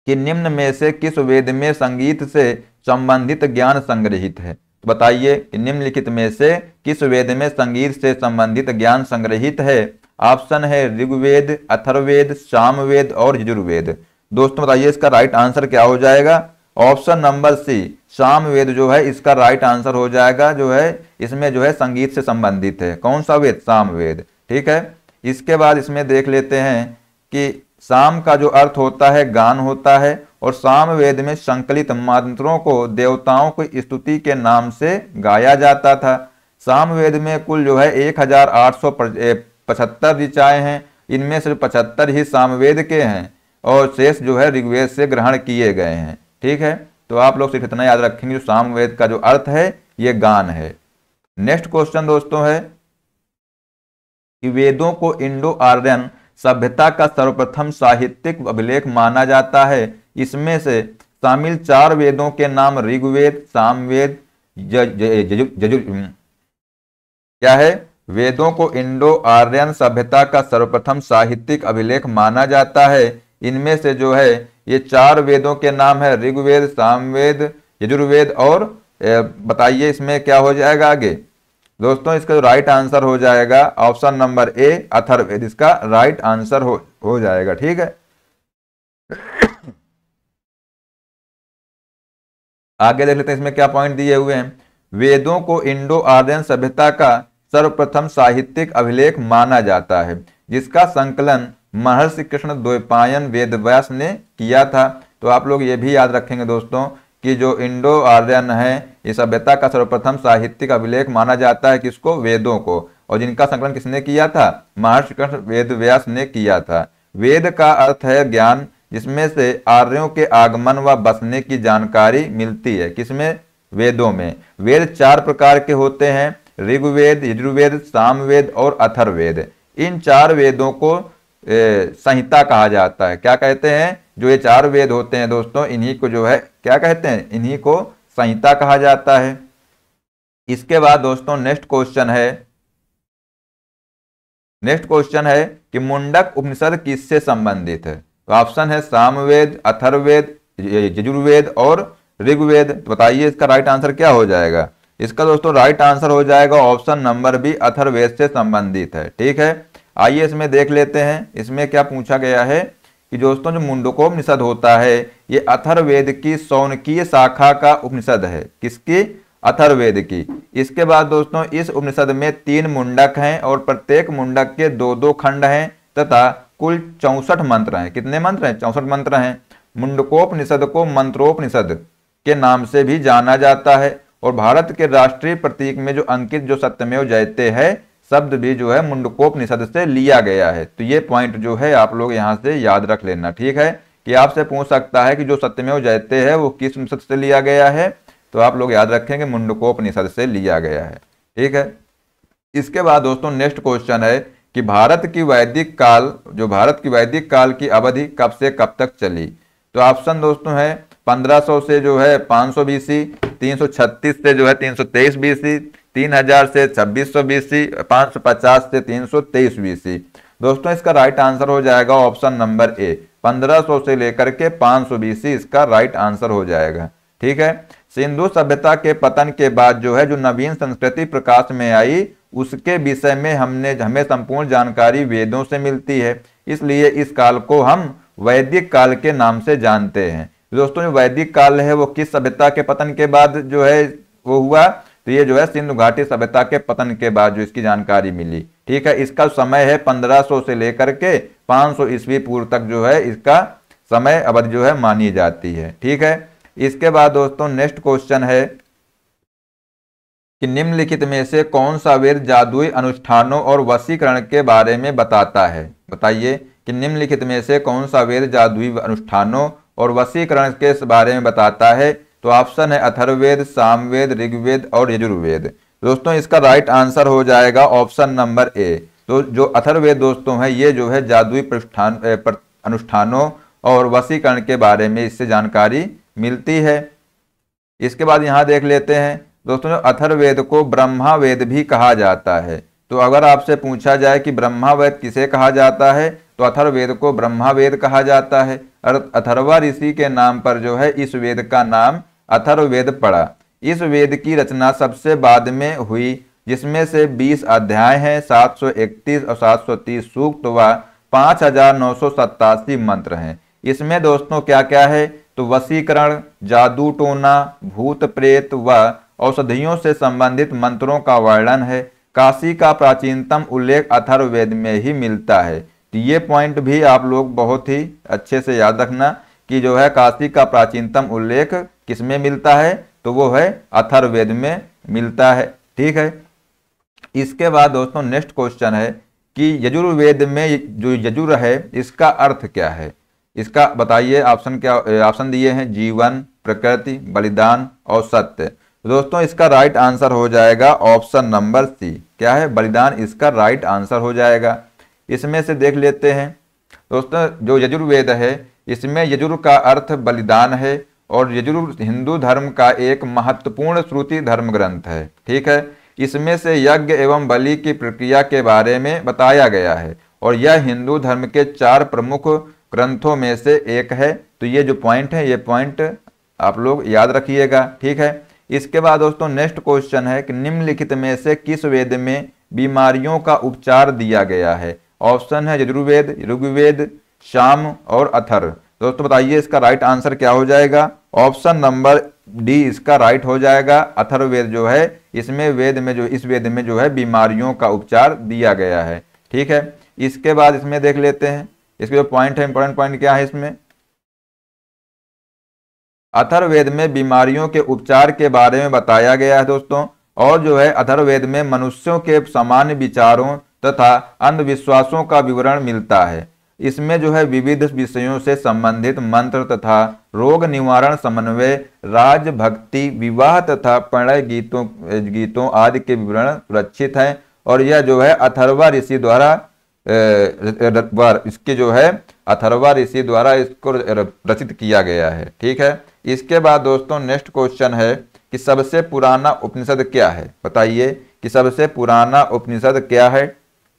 कि निम्न में से किस वेद में संगीत से संबंधित ज्ञान संग्रहित है। तो बताइए कि निम्नलिखित में से किस वेद में संगीत से संबंधित ज्ञान संग्रहित है। ऑप्शन है ऋग्वेद, अथर्ववेद, सामवेद और यजुर्वेद। दोस्तों बताइए इसका राइट आंसर क्या हो जाएगा। ऑप्शन नंबर सी, सामवेद जो है इसका राइट आंसर हो जाएगा। जो है इसमें जो है संगीत से संबंधित है। कौन सा वेद? सामवेद। ठीक है, इसके बाद इसमें देख लेते हैं कि साम का जो अर्थ होता है गान होता है, और सामवेद में संकलित मंत्रों को देवताओं की स्तुति के नाम से गाया जाता था। सामवेद में कुल जो है 1875 ऋचाएं हैं। इनमें से 75 ही सामवेद के हैं और शेष जो है ऋग्वेद से ग्रहण किए गए हैं। ठीक है, तो आप लोग सिर्फ इतना याद रखेंगे, जो सामवेद का जो अर्थ है ये गान है। नेक्स्ट क्वेश्चन दोस्तों है कि वेदों को इंडो आर्यन सभ्यता का सर्वप्रथम साहित्यिक अभिलेख माना जाता है। इसमें से शामिल 4 वेदों के नाम ऋग्वेद, सामवेद, क्या है? वेदों को इंडो आर्यन सभ्यता का सर्वप्रथम साहित्यिक अभिलेख माना जाता है। इनमें से जो है ये 4 वेदों के नाम है ऋग्वेद, सामवेद, यजुर्वेद और बताइए इसमें क्या हो जाएगा आगे। दोस्तों इसका जो राइट आंसर हो जाएगा ऑप्शन नंबर ए, अथर्ववेद इसका राइट आंसर हो जाएगा। ठीक है, आगे देख लेते हैं इसमें क्या पॉइंट दिए हुए हैं। वेदों को इंडो आर्यन सभ्यता का सर्वप्रथम साहित्यिक अभिलेख माना जाता है, जिसका संकलन महर्षि कृष्ण द्वैपायन वेदव्यास ने किया था। तो आप लोग ये भी याद रखेंगे दोस्तों कि जो इंडो आर्यन है इस सभ्यता का सर्वप्रथम साहित्यिक अभिलेख माना जाता है किसको? वेदों को। और जिनका संकलन किसने किया था? महर्षि कृष्ण वेदव्यास ने किया था। वेद का अर्थ है ज्ञान, जिसमें से आर्यों के आगमन व बसने की जानकारी मिलती है। किसमें? वेदों में। वेद 4 प्रकार के होते हैं, ऋग्वेद, यजुर्वेद, सामवेद और अथर्ववेद। इन 4 वेदों को संहिता कहा जाता है। क्या कहते हैं? जो ये 4 वेद होते हैं दोस्तों, इन्हीं को जो है क्या कहते हैं? इन्हीं को संहिता कहा जाता है। इसके बाद दोस्तों नेक्स्ट क्वेश्चन है कि मुंडक उपनिषद किससे संबंधित है। तो ऑप्शन है सामवेद, अथर्ववेद, यजुर्वेद और ऋग्वेद। तो बताइए इसका राइट आंसर क्या हो जाएगा। इसका दोस्तों राइट आंसर हो जाएगा ऑप्शन नंबर बी, अथर्ववेद से संबंधित है। ठीक है, आइए इसमें देख लेते हैं। इसमें क्या पूछा गया है कि दोस्तों जो मुंडकोपनिषद होता है ये अथर्ववेद की शौनकीय शाखा का उपनिषद है। किसकी? अथर्ववेद की। इसके बाद दोस्तों इस उपनिषद में 3 मुंडक हैं और प्रत्येक मुंडक के 2-2 खंड हैं तथा कुल 64 मंत्र हैं। कितने मंत्र हैं? 64 मंत्र हैं। मुंडकोपनिषद को मंत्रोपनिषद के नाम से भी जाना जाता है और भारत के राष्ट्रीय प्रतीक में जो अंकित जो सत्यमेव जयते है शब्द भी जो है मुंडकोपनिषद से लिया गया है। तो ये पॉइंट जो है आप लोग यहाँ से याद रख लेना। ठीक है, कि आपसे पूछ सकता है कि जो सत्यमेव जयते है वो किस उपनिषद से लिया गया है। तो आप लोग याद रखेंगे मुंडकोपनिषद से लिया गया है। ठीक है, इसके बाद दोस्तों नेक्स्ट क्वेश्चन है कि भारत की वैदिक काल की अवधि कब से कब तक चली। तो ऑप्शन दोस्तों है 1500 से जो है 500 BC, 336 से जो है 323 BC, 3000 से 2600 BC, 550 से 323 BC। दोस्तों इसका राइट आंसर हो जाएगा ऑप्शन नंबर ए, 1500 से लेकर के 500 BC इसका राइट आंसर हो जाएगा। ठीक है, सिंधु सभ्यता के पतन के बाद जो है जो नवीन संस्कृति प्रकाश में आई उसके विषय में हमें संपूर्ण जानकारी वेदों से मिलती है। इसलिए इस काल को हम वैदिक काल के नाम से जानते हैं। दोस्तों जो वैदिक काल है वो किस सभ्यता के पतन के बाद जो है वो हुआ। तो ये जो है सिंधु घाटी सभ्यता के पतन के बाद जो इसकी जानकारी मिली। ठीक है, इसका समय है 1500 से लेकर के 500 ईस्वी पूर्व तक जो है इसका समय अवधि जो है मानी जाती है। ठीक है, इसके बाद दोस्तों नेक्स्ट क्वेश्चन है कि निम्नलिखित में से कौन सा वेद जादुई अनुष्ठानों और वशीकरण के बारे में बताता है। बताइए कि निम्नलिखित में से कौन सा वेद जादुई अनुष्ठानों और वशीकरण के बारे में बताता है। तो ऑप्शन है अथर्ववेद, सामवेद, ऋग्वेद और यजुर्वेद। दोस्तों इसका राइट आंसर हो जाएगा ऑप्शन नंबर ए। तो जो अथर्ववेद दोस्तों है ये जो है जादुई अनुष्ठानों और वशीकरण के बारे में इससे जानकारी मिलती है। इसके बाद यहाँ देख लेते हैं दोस्तों अथर्ववेद को ब्रह्मा वेद भी कहा जाता है। तो अगर आपसे पूछा जाए कि ब्रह्मावेद किसे कहा जाता है, तो अथर्ववेद को ब्रह्मावेद कहा जाता है। और अथर्वा ऋषि के नाम पर जो है इस वेद का नाम अथर्ववेद पड़ा। इस वेद की रचना सबसे बाद में हुई, जिसमें से 20 अध्याय हैं, 731 और 730 सूक्त व 5987 मंत्र हैं। इसमें दोस्तों क्या क्या है, तो वशीकरण, जादू टोना, भूत प्रेत व औषधियों से संबंधित मंत्रों का वर्णन है। काशी का प्राचीनतम उल्लेख अथर्ववेद में ही मिलता है। तो ये पॉइंट भी आप लोग बहुत ही अच्छे से याद रखना कि जो है काशी का प्राचीनतम उल्लेख किसमें मिलता है, तो वो है अथर्ववेद में मिलता है। ठीक है। इसके बाद दोस्तों नेक्स्ट क्वेश्चन है कि यजुर्वेद में जो यजुर है इसका अर्थ क्या है, इसका बताइए। ऑप्शन क्या, ऑप्शन दिए हैं जीवन, प्रकृति, बलिदान और सत्य। दोस्तों इसका राइट आंसर हो जाएगा ऑप्शन नंबर सी, क्या है, बलिदान इसका राइट आंसर हो जाएगा। इसमें से देख लेते हैं दोस्तों, जो यजुर्वेद है इसमें यजुर का अर्थ बलिदान है और यजुर हिंदू धर्म का एक महत्वपूर्ण श्रुति धर्म ग्रंथ है। ठीक है। इसमें से यज्ञ एवं बलि की प्रक्रिया के बारे में बताया गया है और यह हिंदू धर्म के 4 प्रमुख ग्रंथों में से एक है। तो ये जो पॉइंट है, ये पॉइंट आप लोग याद रखिएगा। ठीक है। इसके बाद दोस्तों नेक्स्ट क्वेश्चन है कि निम्नलिखित में से किस वेद में बीमारियों का उपचार दिया गया है। ऑप्शन है यजुर्वेद, ऋग्वेद, साम और अथर्व। दोस्तों बताइए इसका राइट आंसर क्या हो जाएगा। ऑप्शन नंबर डी इसका राइट हो जाएगा। अथर्ववेद जो है इसमें वेद में जो इस वेद में जो है बीमारियों का उपचार दिया गया है। ठीक है। इसके बाद इसमें देख लेते हैं इसके जो पॉइंट है, इंपॉर्टेंट पॉइंट क्या है इसमें। अथर्ववेद में बीमारियों के उपचार के बारे में बताया गया है दोस्तों। और जो है अथर्ववेद में मनुष्यों के सामान्य विचारों तथा अंधविश्वासों का विवरण मिलता है। इसमें जो है विविध विषयों से संबंधित मंत्र तथा रोग निवारण, समन्वय, राज भक्ति, विवाह तथा प्रणय गीतों आदि के विवरण सुरक्षित हैं। और यह जो है अथर्वा ऋषि द्वारा इसके जो है अथर्वा ऋषि द्वारा इसको रचित किया गया है। ठीक है। इसके बाद दोस्तों नेक्स्ट क्वेश्चन है कि सबसे पुराना उपनिषद क्या है। बताइए कि सबसे पुराना उपनिषद क्या है।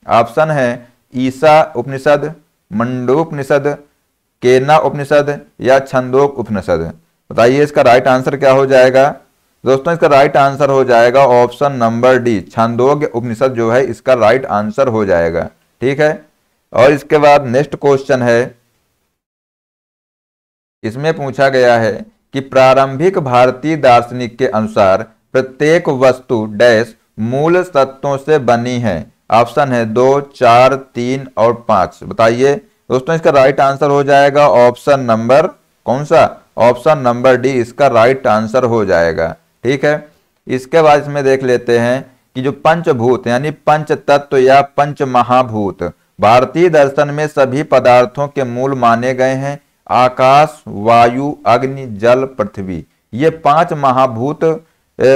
ऑप्शन है ईसा उपनिषद, मंडोपनिषद, केना उपनिषद या छंदोक उपनिषद। बताइए इसका राइट आंसर क्या हो जाएगा। दोस्तों इसका राइट आंसर हो जाएगा ऑप्शन नंबर डी, छंदोग्य उपनिषद जो है इसका राइट आंसर हो जाएगा। ठीक है। और इसके बाद नेक्स्ट क्वेश्चन है, इसमें पूछा गया है कि प्रारंभिक भारतीय दार्शनिक के अनुसार प्रत्येक वस्तु डैश मूल तत्वों से बनी है। ऑप्शन है 2, 4, 3 और 5। बताइए दोस्तों इसका राइट आंसर हो जाएगा ऑप्शन नंबर कौन सा, ऑप्शन नंबर डी इसका राइट आंसर हो जाएगा। ठीक है। इसके बाद इसमें देख लेते हैं कि जो पंचभूत यानी पंच तत्व या पंच महाभूत भारतीय दर्शन में सभी पदार्थों के मूल माने गए हैं। आकाश, वायु, अग्नि, जल, पृथ्वी, ये 5 महाभूत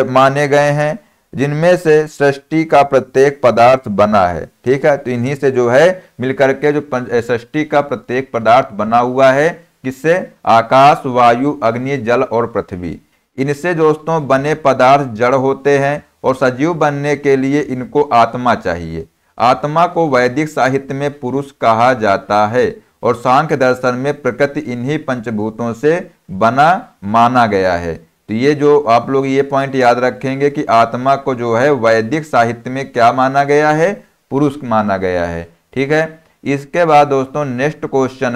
माने गए हैं, जिनमें से सृष्टि का प्रत्येक पदार्थ बना है। ठीक है। तो इन्हीं से जो है मिलकर के जो सृष्टि का प्रत्येक पदार्थ बना हुआ है, किससे, आकाश, वायु, अग्नि, जल और पृथ्वी। इनसे दोस्तों बने पदार्थ जड़ होते हैं और सजीव बनने के लिए इनको आत्मा चाहिए। आत्मा को वैदिक साहित्य में पुरुष कहा जाता है और सांख्य दर्शन में प्रकृति इन्हीं पंचभूतों से बना माना गया है। तो ये जो आप लोग ये पॉइंट याद रखेंगे कि आत्मा को जो है वैदिक साहित्य में क्या माना गया है, पुरुष माना गया है। ठीक है। इसके बाद दोस्तों नेक्स्ट क्वेश्चन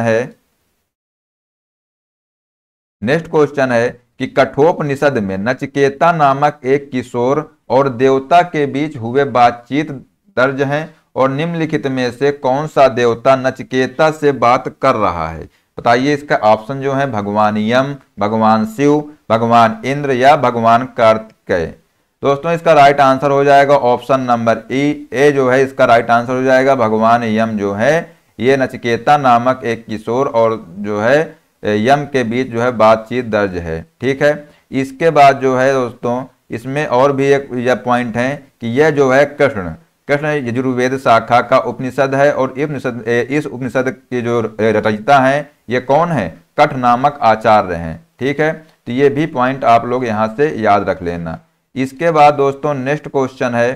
है कि कठोपनिषद में नचिकेता नामक एक किशोर और देवता के बीच हुए बातचीत दर्ज हैं और निम्नलिखित में से कौन सा देवता नचिकेता से बात कर रहा है। बताइए इसका ऑप्शन जो है भगवान यम, भगवान शिव, भगवान इंद्र या भगवान कार्तिकेय। दोस्तों इसका राइट आंसर हो जाएगा ऑप्शन नंबर ए जो है इसका राइट आंसर हो जाएगा। भगवान यम जो है ये नचिकेता नामक एक किशोर और जो है यम के बीच जो है बातचीत दर्ज है। ठीक है। इसके बाद जो है दोस्तों इसमें और भी एक यह पॉइंट है कि यह जो है कृष्ण यजुर्वेद शाखा का उपनिषद है और इस उपनिषद के जो रचयिता हैं ये कौन है, कठ नामक आचार्य हैं। ठीक है। तो ये भी पॉइंट आप लोग यहाँ से याद रख लेना। इसके बाद दोस्तों नेक्स्ट क्वेश्चन है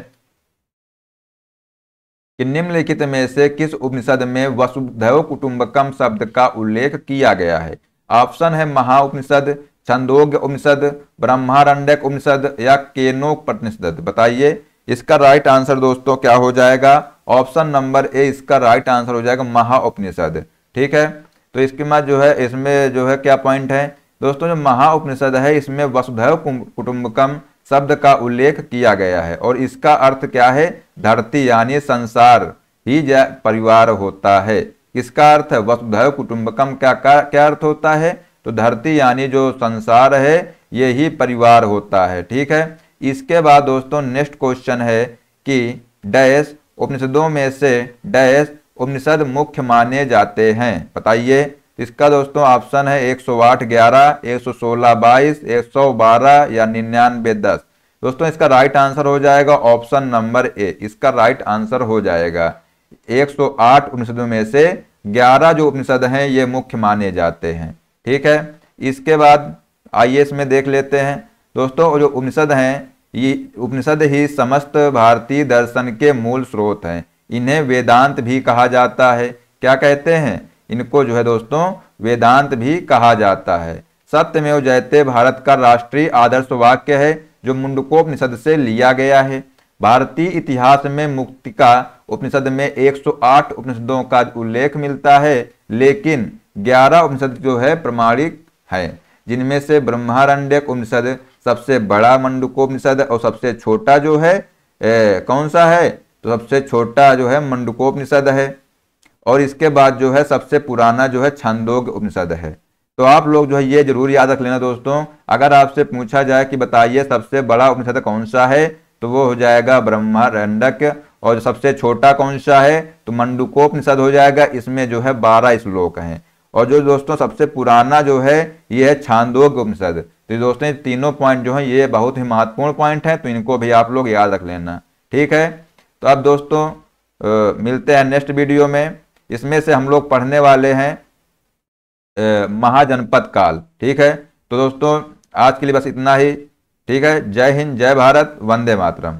कि निम्नलिखित में से किस उपनिषद में वसुधैव कुटुंबकम शब्द का उल्लेख किया गया है। ऑप्शन है महाउपनिषद, छंदोग्य उपनिषद, ब्रह्मारण्यक उपनिषद या केनोपनिषद। बताइए इसका राइट आंसर दोस्तों क्या हो जाएगा। ऑप्शन नंबर ए इसका राइट आंसर हो जाएगा महाउपनिषद। ठीक है, तो इसके बाद जो है इसमें जो है क्या पॉइंट है दोस्तों, जो महाउपनिषद है इसमें वसुधैव कुटुंबकम शब्द का उल्लेख किया गया है और इसका अर्थ क्या है, धरती यानी संसार ही परिवार होता है। इसका अर्थ है वसुधैव कुटुंबकम क्या अर्थ होता है, तो धरती यानी जो संसार है यही परिवार होता है। ठीक है, इसके बाद दोस्तों नेक्स्ट क्वेश्चन है कि डैश उपनिषदों में से डैश उपनिषद मुख्य माने जाते हैं। बताइए इसका दोस्तों ऑप्शन है 108 11, 116 22, 112 या 99 10। दोस्तों इसका राइट आंसर हो जाएगा ऑप्शन नंबर ए, इसका राइट आंसर हो जाएगा 108 उपनिषदों में से 11 जो उपनिषद हैं ये मुख्य माने जाते हैं। ठीक है, इसके बाद आइए इसमें देख लेते हैं दोस्तों, जो उपनिषद हैं ये उपनिषद ही समस्त भारतीय दर्शन के मूल स्रोत हैं। इन्हें वेदांत भी कहा जाता है। क्या कहते हैं इनको, जो है दोस्तों वेदांत भी कहा जाता है। सत्यमेव जयते भारत का राष्ट्रीय आदर्श वाक्य है जो मुंडकोपनिषद से लिया गया है। भारतीय इतिहास में मुक्तिका उपनिषद में 108 उपनिषदों का उल्लेख मिलता है, लेकिन 11 उपनिषद जो है प्रमाणिक है, जिनमें से ब्रह्मारण्यक उपनिषद सबसे बड़ा मंडूकोपनिषद और सबसे छोटा जो है कौन सा है, तो सबसे छोटा जो है मंडूकोपनिषद है और इसके बाद जो है सबसे पुराना जो है छंदोग्य उपनिषद है। तो आप लोग जो है ये जरूर याद रख लेना दोस्तों, अगर आपसे पूछा जाए कि बताइए सबसे बड़ा उपनिषद कौन सा है तो वो हो जाएगा ब्रह्मारण्यक, और सबसे छोटा कौन सा है तो मंडूकोपनिषद हो जाएगा, इसमें जो है 12 श्लोक हैं। और जो दोस्तों सबसे पुराना जो है ये है छांदोग्य उपनिषद। तो दोस्तों ये तीनों पॉइंट जो है ये बहुत ही महत्वपूर्ण पॉइंट है, तो इनको भी आप लोग याद रख लेना। ठीक है, तो अब दोस्तों मिलते हैं नेक्स्ट वीडियो में। इसमें से हम लोग पढ़ने वाले हैं महाजनपद काल। ठीक है, तो दोस्तों आज के लिए बस इतना ही। ठीक है, जय हिंद, जय भारत, वंदे मातरम।